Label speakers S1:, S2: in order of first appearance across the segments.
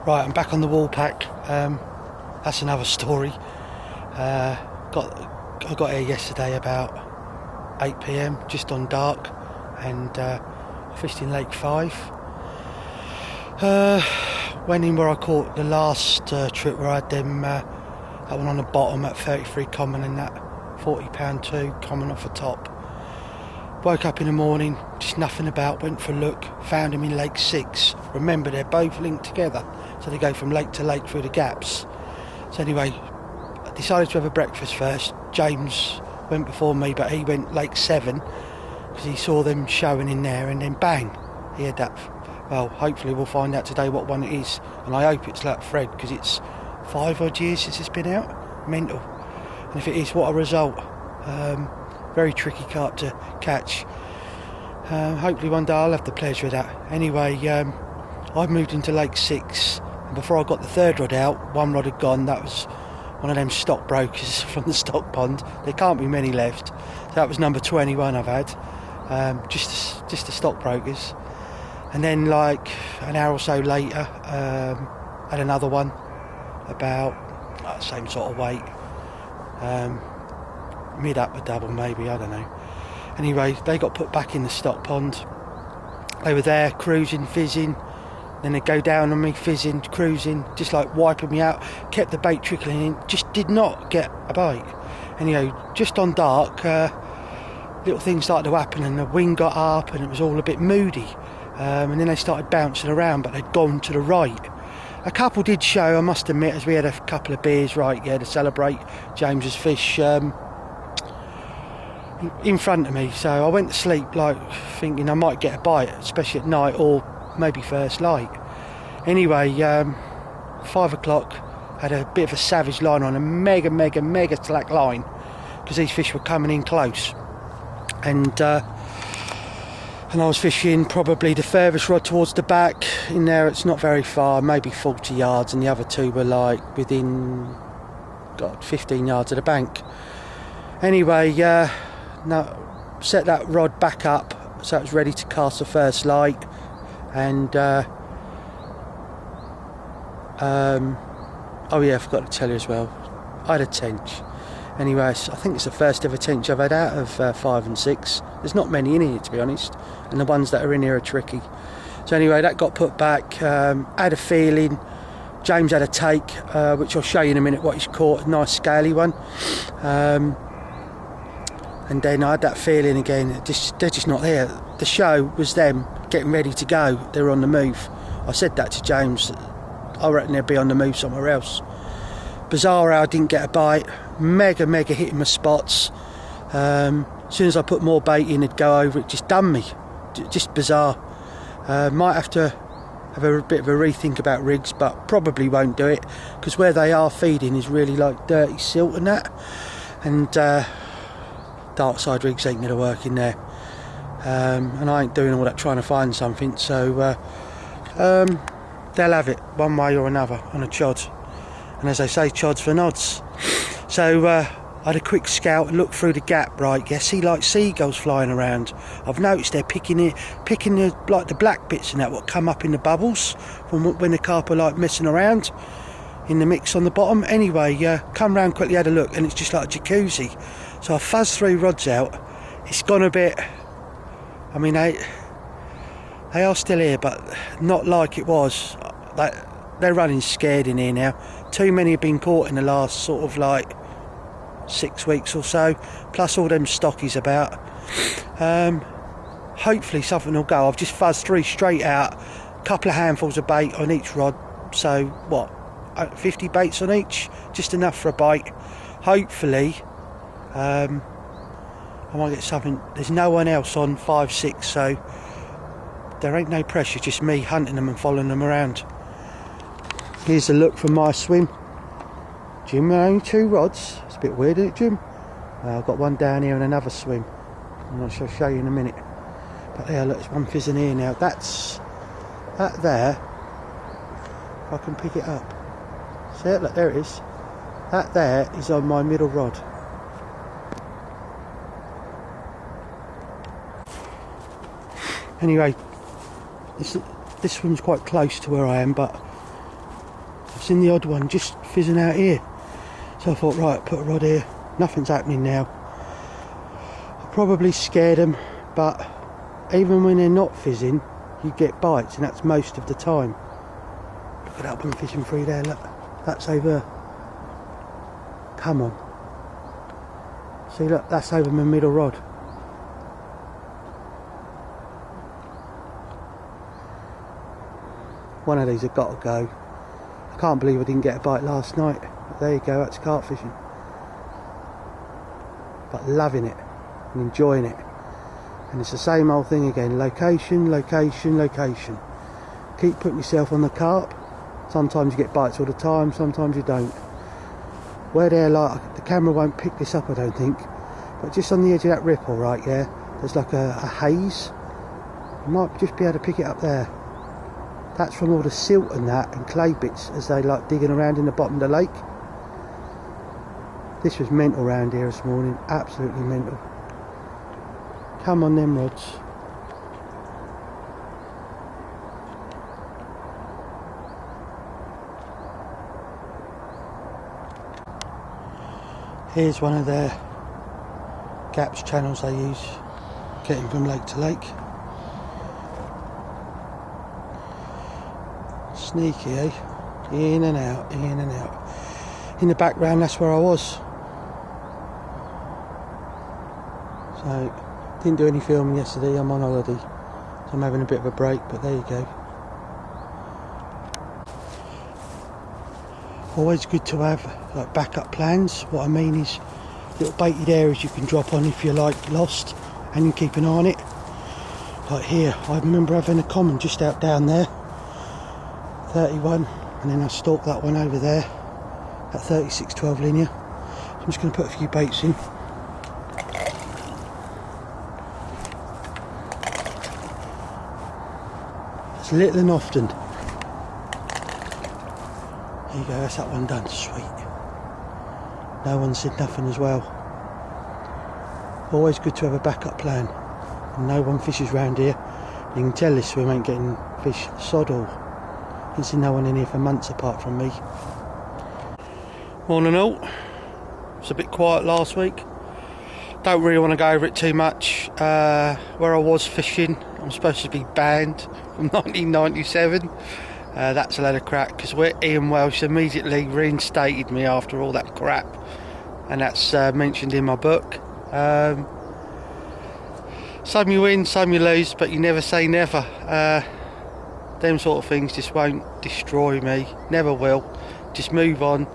S1: Right, I'm back on the wall pack. That's another story. I got here yesterday about 8 PM, just on dark, and I fished in Lake 5. Went in where I caught the last trip where I had them, that one on the bottom at 33 common and that 40 pound 2 common off the top. Woke up in the morning, just nothing about, went for a look, found him in Lake 6. Remember, they're both linked together, so they go from lake to lake through the gaps. So anyway, I decided to have a breakfast first. James went before me, but he went Lake 7 because he saw them showing in there, and then bang, he had that. Well, hopefully we'll find out today what one it is, and I hope it's like Fred, because it's 5 odd years since it's been out. Mental. And if it is, what a result. Very tricky carp to catch. Hopefully one day I'll have the pleasure of that. Anyway, I moved into Lake 6, and before I got the third rod out, one rod had gone. That was one of them stockbrokers from the stock pond. There can't be many left. So that was number 21 I've had. Just the stockbrokers. And then like an hour or so later, had another one about same sort of weight. Mid upper double maybe, I don't know. Anyway, they got put back in the stock pond. They were there cruising, fizzing, then they'd go down on me, fizzing, cruising, just like wiping me out. Kept the bait trickling in, just did not get a bite. Anyway, just on dark, little things started to happen, and the wind got up and it was all a bit moody, and then they started bouncing around, but they'd gone to the right. A couple did show, I must admit, as we had a couple of beers right, yeah, to celebrate James's fish, in front of me. So I went to sleep like thinking I might get a bite, especially at night or maybe first light. Anyway, 5 o'clock, had a bit of a savage line on, a mega slack line, because these fish were coming in close, and I was fishing probably the furthest rod towards the back. In there it's not very far, maybe 40 yards, and the other two were like within 15 yards of the bank. Anyway, now set that rod back up so it was ready to cast the first light, and oh yeah, I forgot to tell you as well, I had a tench. Anyway, I think it's the first ever tench I've had out of 5 and 6. There's not many in here, to be honest, and the ones that are in here are tricky. So anyway, that got put back. Had a feeling. James had a take, which I'll show you in a minute what he's caught, a nice scaly one. And then I had that feeling again, they're just not there. The show was them getting ready to go, they were on the move. I said that to James, I reckon they'd be on the move somewhere else. Bizarre how I didn't get a bite, mega hitting my spots. As soon as I put more bait in, it'd go over, it just done me. Just bizarre. Might have to have a bit of a rethink about rigs, but probably won't do it, because where they are feeding is really like dirty silt and that, and dark side rigs ain't going to work in there, and I ain't doing all that trying to find something, so they'll have it one way or another on a chod, and as they say, chods for nods. So I had a quick scout, look through the gap, right, yeah, see like seagulls flying around. I've noticed they're picking the like the black bits and that what come up in the bubbles from when the carp are like messing around in the mix on the bottom. Anyway, come round quickly, had a look, and it's just like a jacuzzi. So I fuzzed 3 rods out. It's gone a bit, I mean, they are still here, but not like it was. They're running scared in here now. Too many have been caught in the last sort of like 6 weeks or so, plus all them stockies about. Hopefully something will go. I've just fuzzed 3 straight out, a couple of handfuls of bait on each rod, so what, 50 baits on each, just enough for a bite. Hopefully I might get something. There's no one else on 5, 6, so there ain't no pressure, just me hunting them and following them around. Here's a look from my swim. Jim, only 2 rods. It's a bit weird, isn't it, Jim? I've got one down here and another swim, and I shall show you in a minute. But there, look, there's one fizzing here now. That there, if I can pick it up. See it? Look, there it is. That there is on my middle rod. Anyway, this one's quite close to where I am, but I've seen the odd one just fizzing out here. So I thought, right, put a rod here. Nothing's happening now. I probably scared them, but even when they're not fizzing, you get bites, and that's most of the time. Look at that one fishing through there, look. That's over. Come on. See, look, that's over my middle rod. One of these have got to go. I can't believe I didn't get a bite last night. But there you go, that's carp fishing. But loving it and enjoying it. And it's the same old thing again. Location, location, location. Keep putting yourself on the carp. Sometimes you get bites all the time, sometimes you don't. Where they're like, the camera won't pick this up, I don't think. But just on the edge of that ripple right there, there's like a haze. You might just be able to pick it up there. That's from all the silt and that and clay bits as they like digging around in the bottom of the lake. This was mental round here this morning, absolutely mental. Come on them rods. Here's one of their gaps channels they use, getting from lake to lake. Sneaky, eh? In and out, in and out. In the background, that's where I was. So, didn't do any filming yesterday, I'm on holiday. So I'm having a bit of a break, but there you go. Always good to have like backup plans. What I mean is little baited areas you can drop on if you're like lost and you keep an eye on it. Like here, I remember having a common just out down there. 31, and then I stalked that one over there at 3612 linear. So I'm just going to put a few baits in. It's little and often. There you go, that's that one done. Sweet. No one said nothing as well. Always good to have a backup plan. And no one fishes round here. You can tell this swim ain't getting fish sod all. You can see no one in here for months apart from me. Morning all. It was a bit quiet last week. Don't really want to go over it too much. Where I was fishing, I'm supposed to be banned from 1997. That's a load of crap because Ian Welsh immediately reinstated me after all that crap. And that's mentioned in my book. Some you win, some you lose, but you never say never. Them sort of things just won't destroy me, never will. Just move on,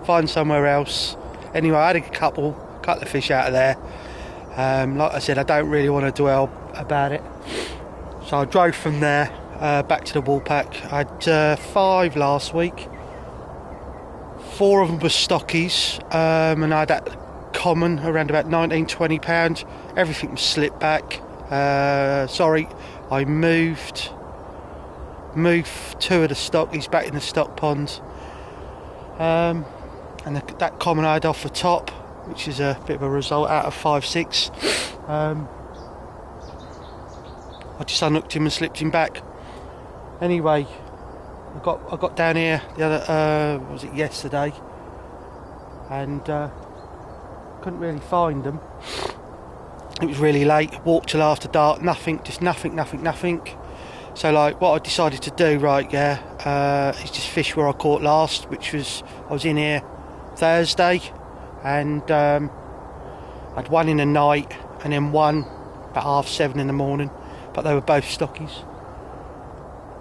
S1: find somewhere else. Anyway, I had a couple of fish out of there. Like I said, I don't really want to dwell about it. So I drove from there back to the Woolpack. I had 5 last week. 4 of them were stockies, and I had that common around about 19-20 pounds. Everything was slipped back. Sorry, I moved 2 of the stockies back in the stock pond, and that common I had off the top, which is a bit of a result out of 5-6. I just unhooked him and slipped him back. Anyway, I got down here the other was it yesterday, and couldn't really find them. It was really late. Walked till after dark. Nothing. So like what I decided to do, right, is just fish where I caught last, which was I was in here Thursday, and I'd one in the night and then one about 7:30 in the morning, but they were both stockies.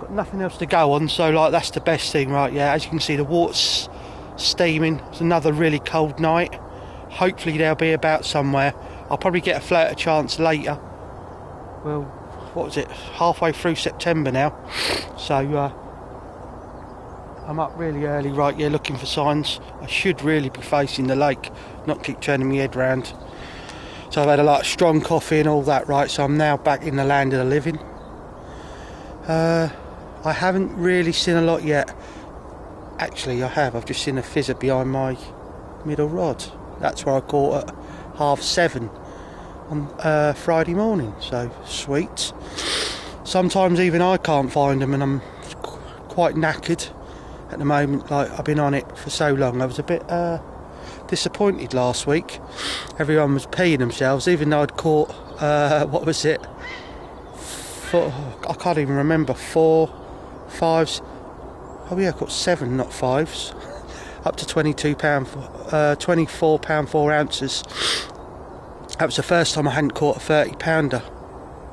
S1: Got nothing else to go on, so like that's the best thing, right? Yeah, as you can see, the water's steaming. It's another really cold night. Hopefully they'll be about somewhere. I'll probably get a floater chance later. Well, what was it? Halfway through September now. So I'm up really early, right? Yeah, looking for signs. I should really be facing the lake, not keep turning my head round. So I've had a lot of strong coffee and all that, right? So I'm now back in the land of the living. I haven't really seen a lot yet. Actually, I have. I've just seen a fizzer behind my middle rod. That's where I caught at 7:30 on Friday morning. So sweet. Sometimes even I can't find them, and I'm quite knackered. at the moment. Like, I've been on it for so long. I was a bit disappointed last week. Everyone was peeing themselves, even though I'd caught what was it? I can't even remember. 4, 5s. Oh yeah, I caught 7, not 5s. Up to £22, £24 4 ounces. That was the first time I hadn't caught a 30-pounder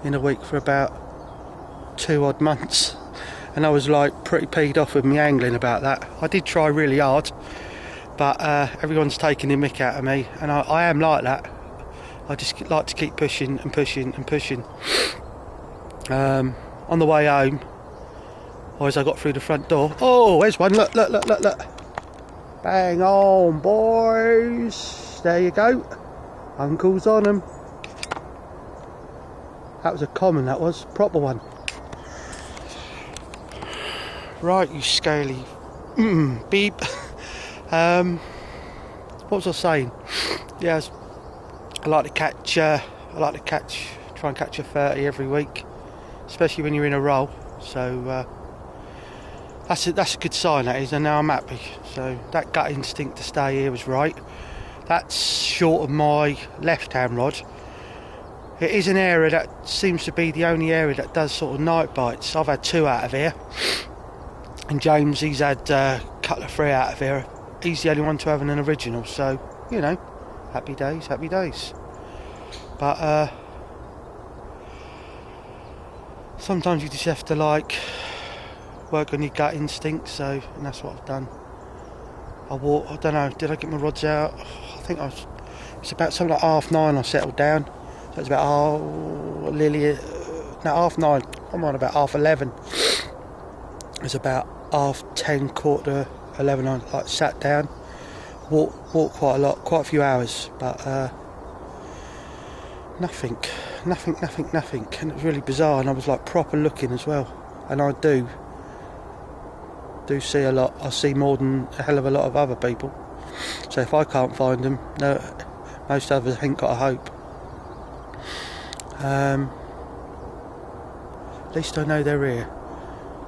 S1: in a week for about 2 odd months, and I was like pretty peed off with me angling about that. I did try really hard, but everyone's taking the mick out of me, and I am like that. I just like to keep pushing and pushing and pushing. On the way home, or as I got through the front door, oh, there's one, look. Bang on, boys. There you go. Uncle's on them. That was a common, that was. Proper one. Right, you scaly beep. What was I saying? Yes, I like to catch, try and catch a 30 every week, especially when you're in a roll. So that's a good sign, that is, and now I'm happy. So that gut instinct to stay here was right. That's short of my left-hand rod. It is an area that seems to be the only area that does sort of night bites. I've had 2 out of here, and James, he's had a couple of 3 out of here. He's the only one to have an original, so, you know, happy days, happy days. But sometimes you just have to, like, work on your gut instinct, and that's what I've done. I don't know, did I get my rods out? I think it's about something like 9:30 I settled down. So it's about half 9, I'm on about 11:30. It's about 10:30, quarter to 11 I like sat down, walked quite a lot, quite a few hours, but nothing, and it was really bizarre, and I was like proper looking as well, and I do see a lot. I see more than a hell of a lot of other people, so if I can't find them, no, most others ain't got a hope. At least I know they're here.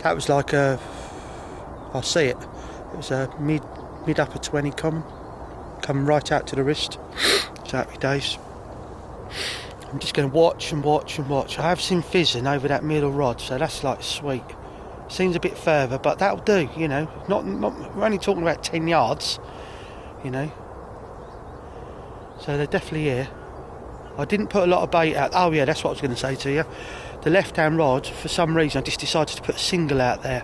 S1: That was like I see it. It was a mid upper 20 common, come right out to the wrist. So happy days. I'm just going to watch and watch and watch. I have seen fizzing over that middle rod, so that's like sweet. Seems a bit further, but that'll do, you know. Not we're only talking about 10 yards, you know. So they're definitely here. I didn't put a lot of bait out. Oh yeah, that's what I was going to say to you. The left-hand rod, for some reason, I just decided to put a single out there.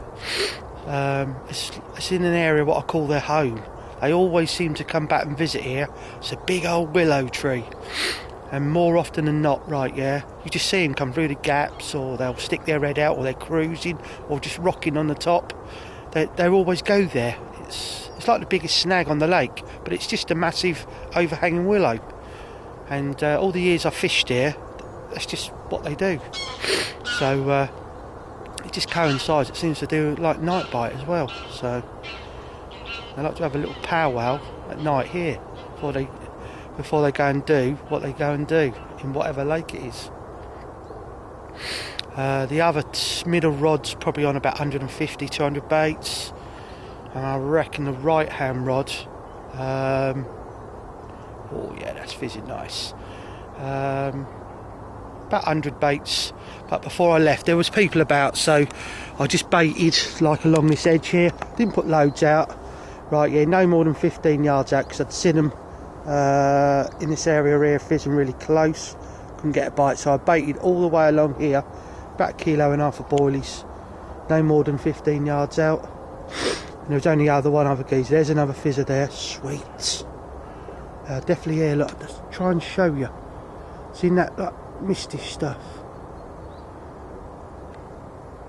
S1: It's in an area what I call their home. They always seem to come back and visit here. It's a big old willow tree. And more often than not, right, yeah, you just see them come through the gaps, or they'll stick their head out, or they're cruising, or just rocking on the top. They always go there. It's like the biggest snag on the lake, but it's just a massive overhanging willow. And all the years I've fished here, that's just what they do. So it just coincides. It seems to do like night bite as well. So they like to have a little powwow at night here before they go and do what they go and do in whatever lake it is. The other middle rod's probably on about 150, 200 baits, and I reckon the right hand rod, oh yeah, that's fizzing nice, about 100 baits. But before I left there was people about, so I just baited like along this edge here, didn't put loads out, right, yeah, no more than 15 yards out, because I'd seen them in this area here fizzing really close, couldn't get a bite, so I baited all the way along here, about 1.5 kilos of boilies, no more than 15 yards out, and there was only one other geezer. There's another fizzer there, sweet. Definitely here, look, just try and show you, seen that like misty stuff,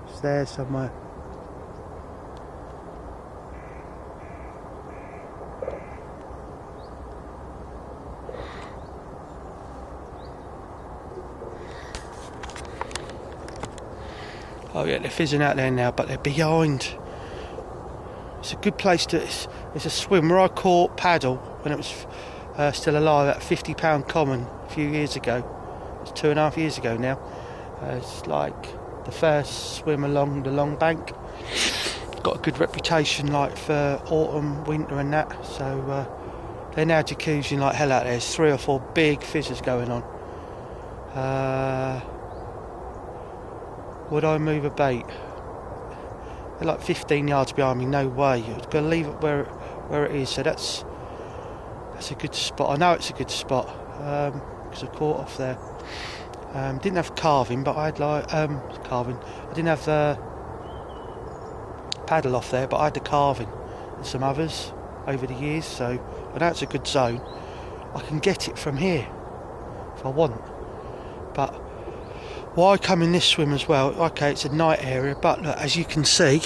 S1: it's there somewhere. Oh yeah, they're fizzing out there now, but they're behind. It's a good place to. It's a swim where I caught paddle when it was still alive at £50 common a few years ago. It's 2.5 years ago now. It's like the first swim along the long bank. got a good reputation like for autumn, winter and that, so they're now jacuzzing like hell out there. There's 3 or 4 big fizzers going on. Would I move a bait? They're like 15 yards behind me, no way. I've got to leave it where it is, so that's a good spot. I know it's a good spot because I caught off there. Didn't have carving, but I had like carving. I didn't have the paddle off there, but I had the carving and some others over the years, so I know it's a good zone. I can get it from here if I want, but why come in this swim as well? Okay, it's a night area, but look, as you can see,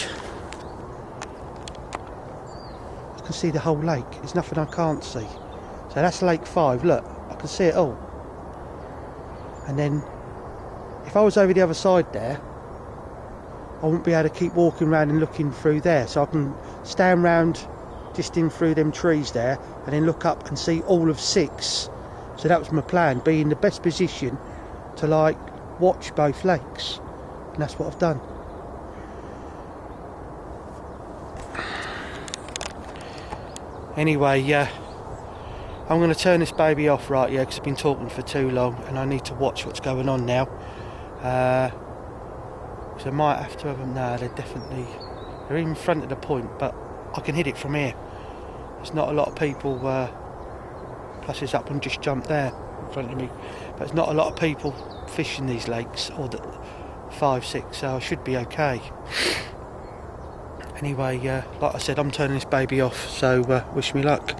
S1: I can see the whole lake. There's nothing I can't see. So that's Lake 5. Look, I can see it all. And then if I was over the other side there, I wouldn't be able to keep walking around and looking through there, so I can stand round just in through them trees there and then look up and see all of 6. So that was my plan, be in the best position to like watch both lakes, and that's what I've done. Anyway, I'm going to turn this baby off right here because I've been talking for too long and I need to watch what's going on now. So I might have to have them. No, they're in front of the point, but I can hit it from here. There's not a lot of people, plus it's up and just jumped there in front of me, but there's not a lot of people fishing these lakes, or the 5, 6, so I should be okay. Anyway, like I said, I'm turning this baby off, so wish me luck.